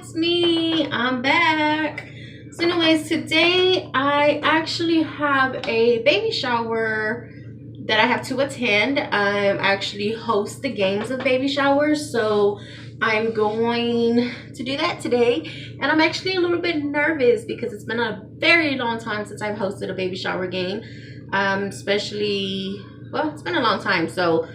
it's me. I'm back. So anyways, today I actually have a baby shower that I have to attend. I actually host the games of baby showers, so I'm going to do that today. And I'm actually a little bit nervous because it's been a very long time since I've hosted a baby shower game. Especially, well, it's been a long time, so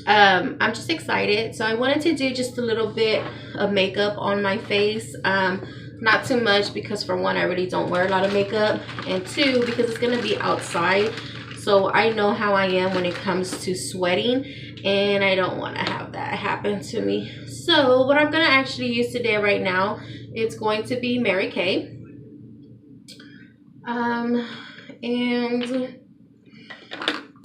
I'm just excited. So I wanted to do just a little bit of makeup on my face. Not too much because for one, I really don't wear a lot of makeup, and two, because it's gonna be outside, so I know how I am when it comes to sweating, and I don't want to have that happen to me. So what I'm gonna actually use today right now, it's going to be Mary Kay. And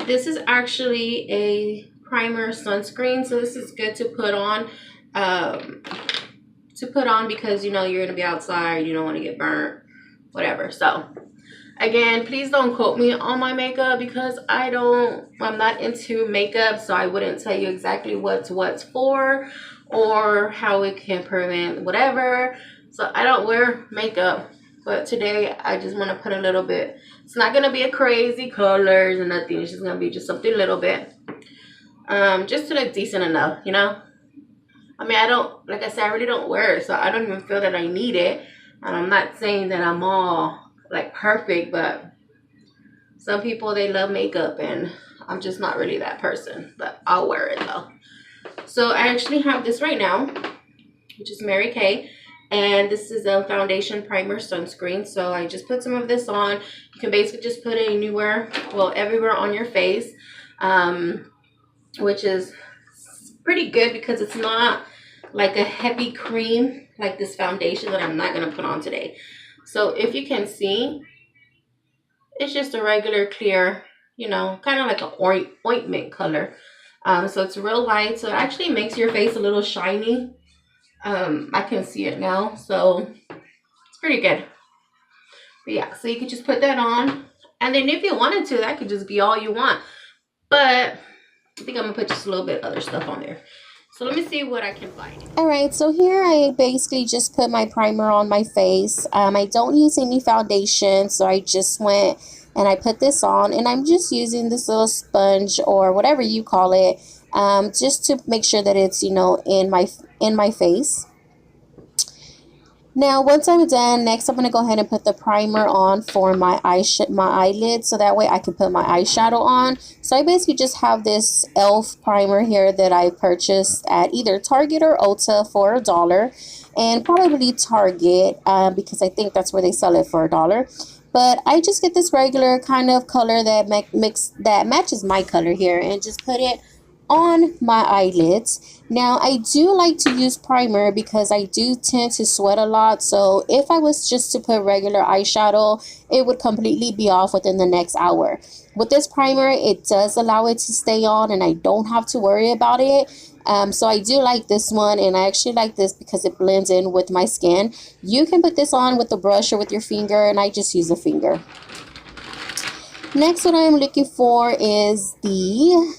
this is actually a primer sunscreen, so this is good to put on because you know you're gonna be outside, you don't want to get burnt, whatever. So again, please don't quote me on my makeup because I'm not into makeup, so I wouldn't tell you exactly what's for or how it can prevent whatever. So I don't wear makeup, but today I just want to put a little bit. It's not gonna be a crazy colors and nothing. It's just gonna be just something a little bit, just to look decent enough, you know. I mean, like I said, I really don't wear it, so I don't even feel that I need it. And I'm not saying that I'm all like perfect, but some people, they love makeup and I'm just not really that person, but I'll wear it though. So I actually have this right now, which is Mary Kay, and this is a foundation primer sunscreen. So I just put some of this on. You can basically just put it anywhere, well, everywhere on your face, which is pretty good because it's not like a heavy cream like this foundation that I'm not going to put on today. So if you can see, it's just a regular clear, you know, kind of like an ointment color. So it's real light, so it actually makes your face a little shiny. I can see it now, so it's pretty good. But yeah, so you could just put that on, and then if you wanted to, that could just be all you want. But I think I'm gonna put just a little bit other stuff on there. So let me see what I can find. Alright, so here I basically just put my primer on my face. I don't use any foundation, so I just went and I put this on, and I'm just using this little sponge or whatever you call it, just to make sure that it's, you know, in my face. Now, once I'm done, next I'm going to go ahead and put the primer on for my eyelids, so that way I can put my eyeshadow on. So I basically just have this e.l.f. primer here that I purchased at either Target or Ulta for $1, and probably Target because I think that's where they sell it for $1. But I just get this regular kind of color that matches my color here, and just put it on my eyelids. Now, I do like to use primer because I do tend to sweat a lot, so if I was just to put regular eyeshadow, it would completely be off within the next hour. With this primer, it does allow it to stay on, and I don't have to worry about it. So I do like this one, and I actually like this because it blends in with my skin. You can put this on with a brush or with your finger, and I just use a finger. Next, what I'm looking for is the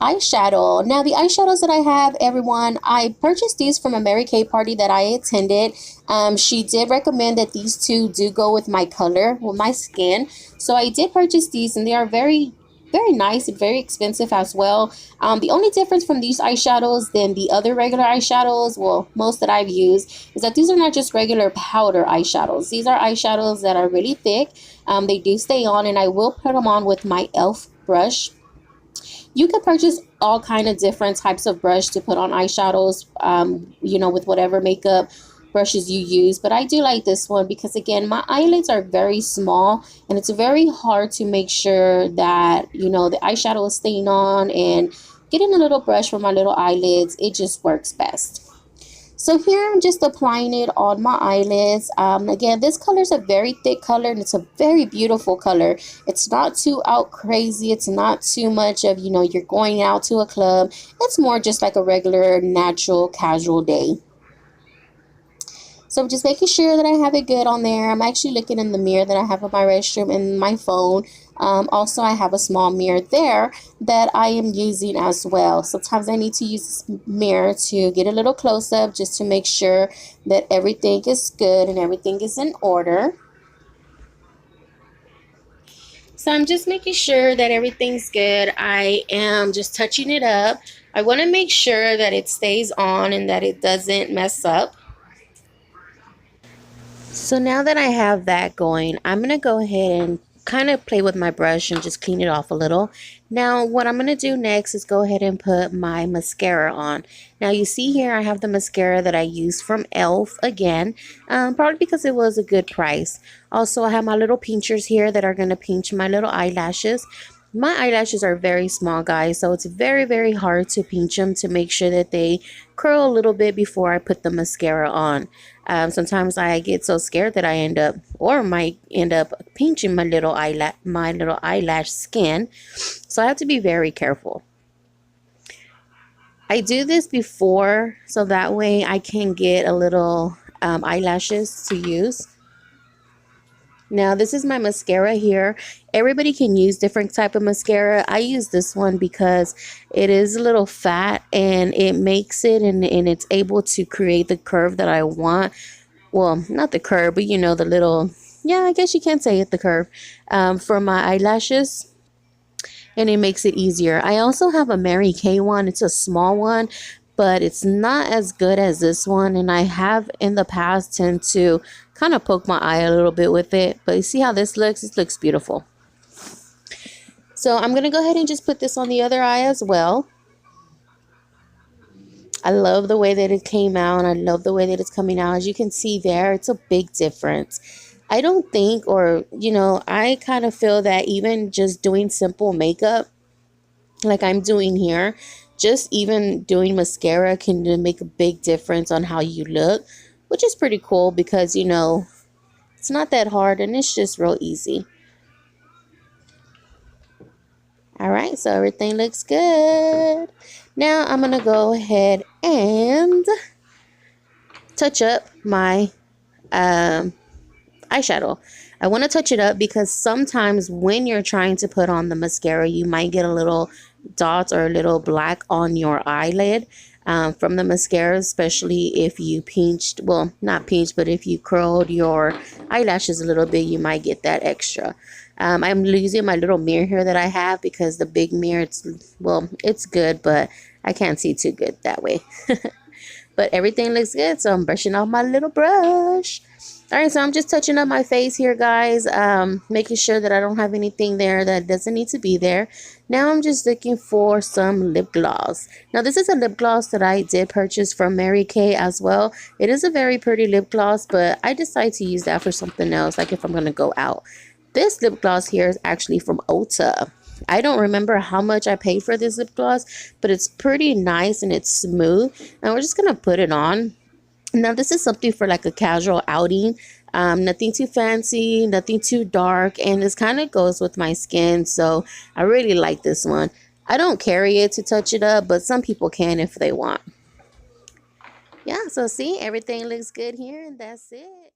eyeshadow. Now, the eyeshadows that I have, everyone, I purchased these from a Mary Kay party that I attended. She did recommend that these two do go with my color, with my skin. So I did purchase these, and they are very nice and very expensive as well. The only difference from these eyeshadows than the other regular eyeshadows, well, most that I've used, is that these are not just regular powder eyeshadows. These are eyeshadows that are really thick. They do stay on, and I will put them on with my e.l.f. brush. You can purchase all kind of different types of brush to put on eyeshadows, you know, with whatever makeup brushes you use. But I do like this one because, again, my eyelids are very small, and it's very hard to make sure that, you know, the eyeshadow is staying on, and getting a little brush for my little eyelids, it just works best. So here I'm just applying it on my eyelids. Again, this color is a very thick color, and it's a very beautiful color. It's not too out crazy. It's not too much of, you know, you're going out to a club. It's more just like a regular, natural, casual day. So I'm just making sure that I have it good on there. I'm actually looking in the mirror that I have in my restroom and my phone. Also, I have a small mirror there that I am using as well. Sometimes I need to use this mirror to get a little close up just to make sure that everything is good and everything is in order. So I'm just making sure that everything's good. I am just touching it up. I want to make sure that it stays on and that it doesn't mess up. So now that I have that going, I'm going to go ahead and kind of play with my brush and just clean it off a little. Now what I'm going to do next is go ahead and put my mascara on. Now you see here I have the mascara that I used from e.l.f. again, probably because it was a good price. Also I have my little pinchers here that are going to pinch my little eyelashes. My eyelashes are very small, guys, so it's very hard to pinch them to make sure that they curl a little bit before I put the mascara on. Sometimes I get so scared that I might end up pinching my little eyelash skin, so I have to be very careful. I do this before so that way I can get a little eyelashes to use. Now this is my mascara here. Everybody can use different type of mascara. I use this one because it is a little fat and it makes it and it's able to create the curve that I want. Well, not the curve, but you know, the little, yeah, I guess you can say it, the curve for my eyelashes. And it makes it easier. I also have a Mary Kay one. It's a small one, but it's not as good as this one, and I have in the past tend to kind of poke my eye a little bit with it. But you see how this looks? This looks beautiful. So I'm going to go ahead and just put this on the other eye as well. I love the way that it came out. I love the way that it's coming out. As you can see there, it's a big difference. I don't think, or you know, I kind of feel that even just doing simple makeup like I'm doing here, just even doing mascara can make a big difference on how you look, which is pretty cool because, you know, it's not that hard and it's just real easy. All right, so everything looks good. Now I'm going to go ahead and touch up my eyeshadow. I want to touch it up because sometimes when you're trying to put on the mascara, you might get a little dots or a little black on your eyelid from the mascara, especially if you pinched, well, not pinched, but if you curled your eyelashes a little bit, you might get that extra. I'm using my little mirror here that I have because the big mirror, it's good, but I can't see too good that way. But everything looks good, so I'm brushing off my little brush. All right, so I'm just touching up my face here, guys, making sure that I don't have anything there that doesn't need to be there. Now I'm just looking for some lip gloss. Now this is a lip gloss that I did purchase from Mary Kay as well. It is a very pretty lip gloss, but I decided to use that for something else, like if I'm going to go out. This lip gloss here is actually from Ulta. I don't remember how much I paid for this lip gloss, but it's pretty nice and it's smooth. And we're just going to put it on. Now this is something for like a casual outing, nothing too fancy, nothing too dark, and this kind of goes with my skin, so I really like this one. I don't carry it to touch it up, but some people can if they want. Yeah, so see, everything looks good here, and that's it.